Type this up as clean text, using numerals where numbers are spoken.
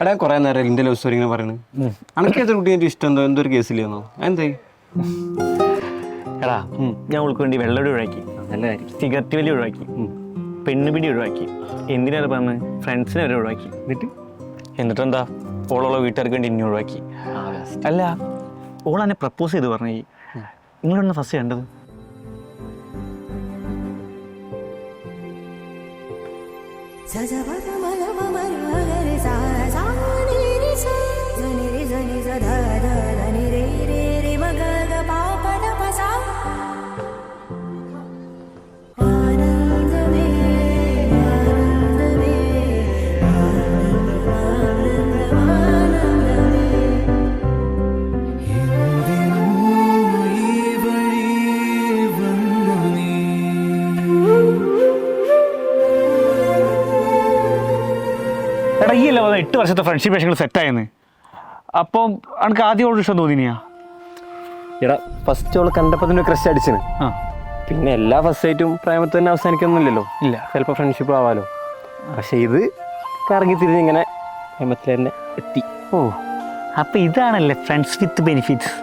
എടാ കുറെ നേരം എൻ്റെ ലവ് സ്റ്റോറി ഇങ്ങനെ പറയുന്നത്. അനക്ക് ഏതൊരു കുട്ടി എനിക്ക് ഇഷ്ടം എന്തൊരു കേസില്ലെന്നോ എന്തേ? എടാ ഞാൻ അവൾക്ക് വേണ്ടി വെള്ളം ഒഴിവാക്കി, നല്ല കാര്യം. സിഗരറ്റ് വലി ഒഴിവാക്കി, പെണ്ണുപിടി ഒഴിവാക്കി, എന്തിനാണ് പറഞ്ഞത് ഫ്രണ്ട്സിനെ വരെ ഒഴിവാക്കി. എന്നിട്ടെന്താ ഓളോളെ വീട്ടുകാർക്ക് വേണ്ടി ഇനി ഒഴിവാക്കി. അല്ല ഓൾ എന്നെ പ്രപ്പോസ് ചെയ്ത് പറഞ്ഞു. നിങ്ങളൊന്ന് ഫസ്റ്റ് കണ്ടത് എടാ ഈ അല്ല 8 വർഷത്തെ ഫ്രണ്ട്ഷിപ്പ് വേഷങ്ങൾ സെറ്റായെന്ന്. അപ്പം എനിക്ക് ആദ്യം ഇഷ്ടം തോന്നിനിയാ? എടാ ഫസ്റ്റ് അവള് കണ്ടപ്പോൾ തന്നെ ക്രഷ് അടിച്ചിന്. പിന്നെ എല്ലാ ഫസ്റ്റ് ആയിട്ടും പ്രേമത്തിൽ തന്നെ അവസാനിക്കൊന്നുമില്ലല്ലോ. ഇല്ല, ചിലപ്പോൾ ഫ്രണ്ട്ഷിപ്പ് ആവാലോ. പക്ഷെ ഇത് കറങ്ങി തിരിഞ്ഞിങ്ങനെ പ്രേമത്തിൽ തന്നെ എത്തി. ഓ അപ്പം ഇതാണല്ലേ ഫ്രണ്ട്സ് വിത്ത് ബെനിഫിറ്റ്സ്.